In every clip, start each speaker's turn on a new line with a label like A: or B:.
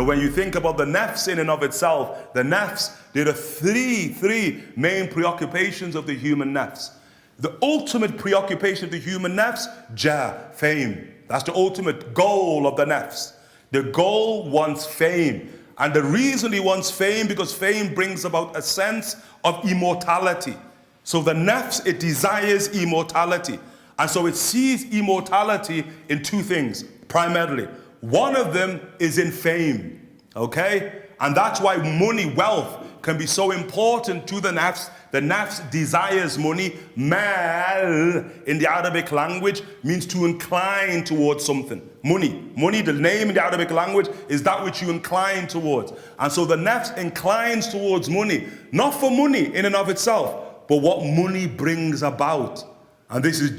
A: When you think about the nafs in and of itself, the nafs, there are three main preoccupations of the human nafs. The ultimate preoccupation of the human nafs, fame. That's the ultimate goal of the nafs. The goal wants fame. And the reason he wants fame, because fame brings about a sense of immortality. So the nafs, it desires immortality. And so it sees immortality in two things, primarily. One of them is in fame, okay? And that's why money, wealth, can be so important to the nafs. The nafs desires money. Mal, in the Arabic language, means to incline towards something. Money, the name in the Arabic language, is that which you incline towards. And so the nafs inclines towards money, not for money in and of itself, but what money brings about. And this is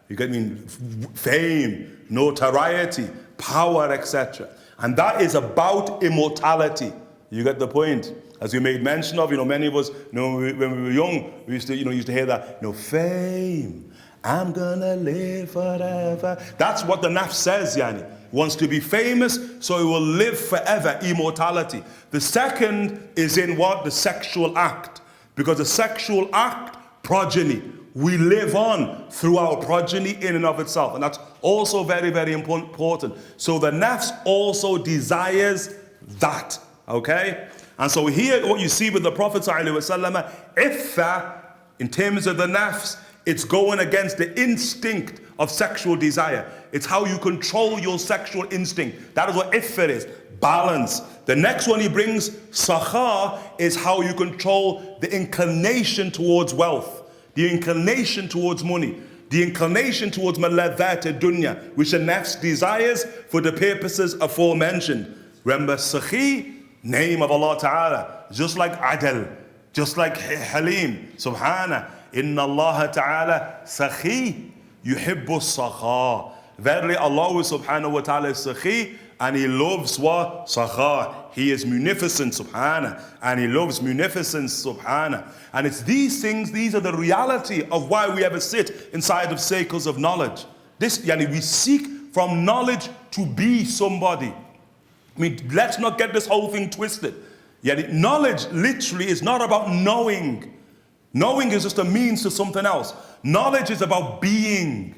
A: you get me, fame, notoriety, power, etc. And that is about immortality. You get the point? As you made mention of, many of us, when we were young, we used to hear that, fame, I'm gonna live forever. That's what the nafs says, yani. Wants to be famous, so he will live forever, immortality. The second is in what? The sexual act. Because the sexual act, progeny. We live on through our progeny in and of itself. And that's also very, very important. So the nafs also desires that, okay? And so here, what you see with the Prophet ﷺ, Ifa, in terms of the nafs, it's going against the instinct of sexual desire. It's how you control your sexual instinct. That is what Ifa is, balance. The next one he brings, Sakha, is how you control the inclination towards wealth, the inclination towards money, the inclination towards maladhat dunya, which the nafs desires for the purposes aforementioned. Remember, Sakhi, name of Allah Ta'ala, just like Adal, just like Halim, Subhana, Inna Allah Ta'ala Sakhi, yuhibbu sakha. Verily Allah Subhanahu wa Ta'ala is Sakhi, and He loves what? Sakha. He is munificent, Subhana, and He loves munificence, Subhana. And it's these things, these are the reality of why we ever sit inside of circles of knowledge. We seek from knowledge to be somebody. Let's not get this whole thing twisted. Knowledge literally is not about knowing. Knowing is just a means to something else. Knowledge is about being.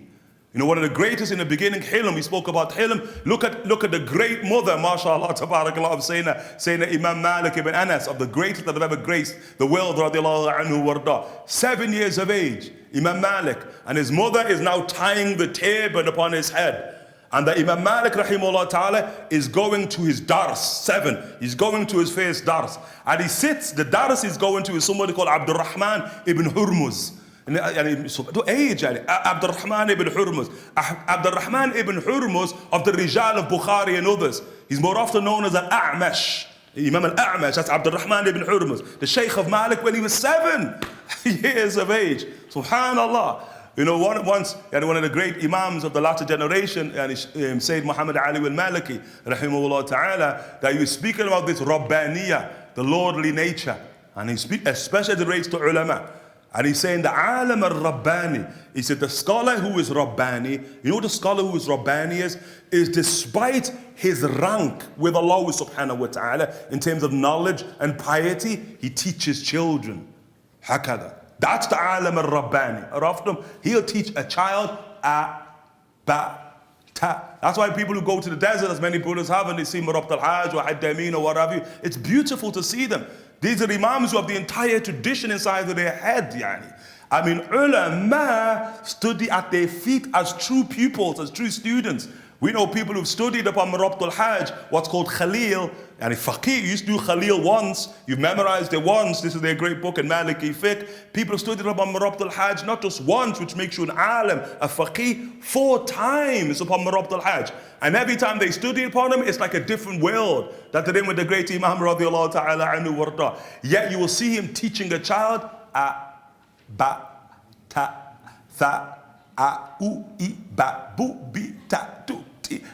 A: One of the greatest in the beginning, Hilm, we spoke about Hilm. Look at the great mother, mashallah, tabarakallah, of Sayyidina Imam Malik ibn Anas, of the greatest that have ever graced the world, radiallahu anhu warda. 7 years of age, Imam Malik, and his mother is now tying the turban upon his head. And the Imam Malik rahimahullah ta'ala is going to his dars, 7. He's going to his first dars. And he sits, the dars he's going to is somebody called Abdurrahman ibn Hurmuz. Abdurrahman ibn Hurmuz. Abdurrahman ibn Hurmuz of the Rijal of Bukhari and others. He's more often known as Al-A'mash. Imam Al-A'mash, that's Abdurrahman ibn Hurmuz. The Shaykh of Malik when he was 7 years of age. Subhanallah. Once, one of the great imams of the latter generation, Sayyid Muhammad Ali al-Maliki, rahimahullah ta'ala, that he was speaking about this Rabbaniyah, the lordly nature. And he speaks, especially as it relates to ulama. And he's saying the alim al-Rabbani. He said the scholar who is Rabbani, the scholar who is Rabbani is despite his rank with Allah subhanahu wa ta'ala, in terms of knowledge and piety, he teaches children. Hakada. That's the alim al-Rabbani. He'll teach a child ba, ta. That's why people who go to the desert, as many Buddhists have, and they see Marabt al-Hajj or Haddamin or what have you, it's beautiful to see them. These are imams who have the entire tradition inside of their head, yani. Ulama study at their feet as true pupils, as true students. We know people who've studied upon Marabt al-Hajj, what's called Khalil, and Faqih, you used to do Khalil once, you've memorized it once, this is their great book in Maliki Fiqh. People have studied upon Marabt al-Hajj not just once, which makes you an alim, a Faqih, 4 times upon Marabt al-Hajj. And every time they study upon him, it's like a different world that they're in with the great Imam radiallahu ta'ala anhu warda. Yet you will see him teaching a child, ba, ta, tha, u, I, ba, bu, bi, ta, tu.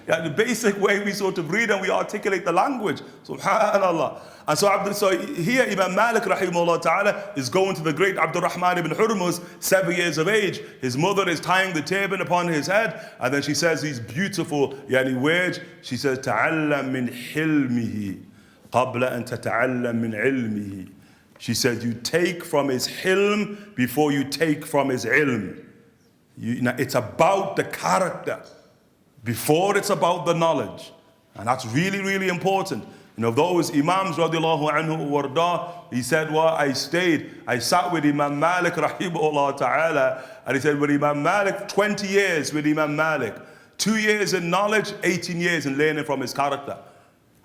A: the basic way we sort of read and we articulate the language. Subhanallah. And so here Imam Malik rahimahullah ta'ala is going to the great Abdurrahman ibn Hurmuz, 7 years of age. His mother is tying the turban upon his head, and then she says these beautiful words. She says, "Ta'allam min hilmihi qabla an tata'allam min ilmihi." She said, you take from his hilm before you take from his ilm. It's about the character before it's about the knowledge. And that's really, really important. Those Imams radiallahu anhu warda, he said, well, I sat with Imam Malik rahimahullah ta'ala, and he said, with Imam Malik, 20 years with Imam Malik, 2 years in knowledge, 18 years in learning from his character.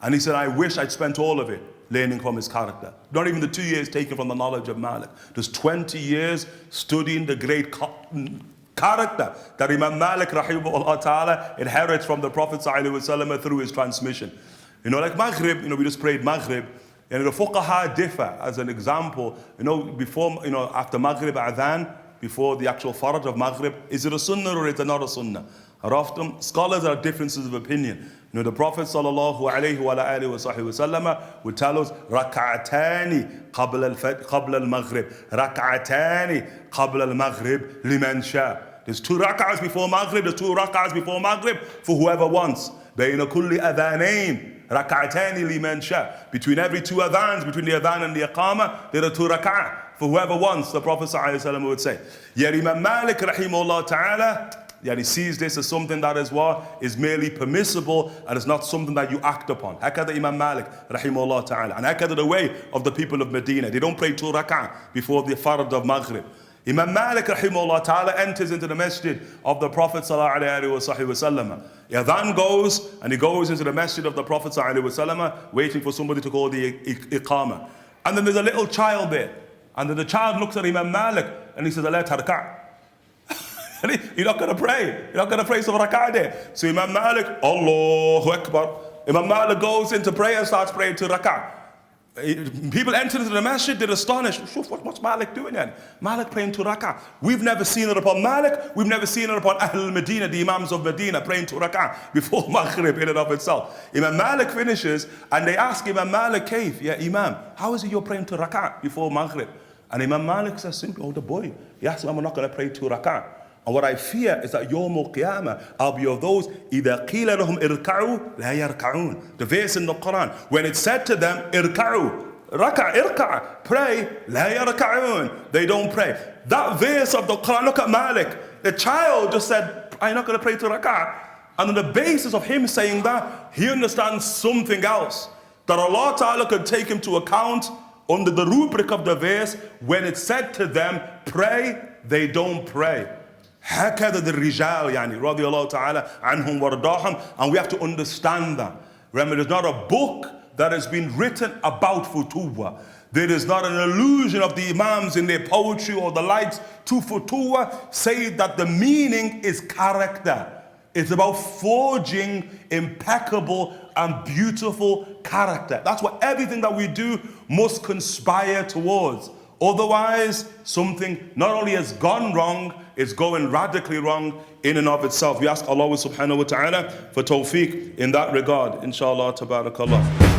A: And he said, I wish I'd spent all of it learning from his character. Not even the 2 years taken from the knowledge of Malik. Just 20 years studying the great character that Imam Malik rahimahullah ta'ala inherits from the Prophet sallallahu alaihi wasallam through his transmission. Like Maghrib, we just prayed Maghrib, and the fuqaha differ. As an example, before, after Maghrib adhan, before the actual faraj of Maghrib, is it a sunnah or is it not a sunnah? And often scholars have differences of opinion. The Prophet sallallahu alaihi wasallam would tell us rak'atani qabla al-maghrib, rak'atani qabla al-maghrib liman sha. There's 2 rak'ahs before Maghrib, there's 2 rak'ahs before Maghrib for whoever wants. Bayna kulli adhanayn rak'atani liman sha. Between every 2 adhans, between the adhan and the iqamah, there are 2 rak'ah for whoever wants, the Prophet sallallahu alaihi wasallam would say. Yet Imam Malik rahimahullah ta'ala, he sees this as something that is merely permissible and is not something that you act upon. Hakada Imam Malik rahimahullah ta'ala. And hakada the way of the people of Medina. They don't pray 2 rak'ah before the farad of Maghrib. Imam Malik rahimahullah ta'ala enters into the masjid of the Prophet sallallahu alaihi wasallam. Adhan goes, and he goes into the masjid of the Prophet sallallahu alaihi wasallam, waiting for somebody to call the iqamah. And then there's a little child there. And then the child looks at Imam Malik and he says, "La tarka'." You're not going to pray. You're not going to pray some rak'ah there. So Imam Malik, Allahu Akbar. Imam Malik goes into prayer and starts praying 2 rak'ah. People enter into the masjid, they're astonished. What's Malik doing then? Malik praying 2 rak'ah. We've never seen it upon Malik. We've never seen it upon Ahl al-Medina, the Imams of Medina, praying 2 rak'ah before Maghrib in and of itself. Imam Malik finishes and they ask Imam Malik, Kaif, yeah Imam, how is it you're praying 2 rak'ah before Maghrib? And Imam Malik says simply, oh the boy, yes, I'm not going to pray 2 rak'ah. And what I fear is that Yawm al-Qiyamah, I'll be of those, إِذَا قِيلَ لَهُمْ إِرْكَعُوا لَا يَرْكَعُونَ. The verse in the Quran, when it said to them, إِرْكَعُوا, irka', pray, لَا يَرْكَعُونَ. They don't pray. That verse of the Quran, look at Malik. The child just said, I'm not going to pray to rak'ah. And on the basis of him saying that, he understands something else. That Allah Ta'ala could take him to account under the rubric of the verse, when it said to them, pray, they don't pray. هكذا الرجال رضي الله تعالى عنهم وارضاهم, and we have to understand that. Remember, there's not a book that has been written about Futuwwa. There is not an allusion of the Imams in their poetry or the likes to Futuwwa say that the meaning is character. It's about forging impeccable and beautiful character. That's what everything that we do must conspire towards. Otherwise, something not only has gone wrong, it's going radically wrong in and of itself. We ask Allah subhanahu wa ta'ala for tawfiq in that regard. Inshallah, tabarakallah.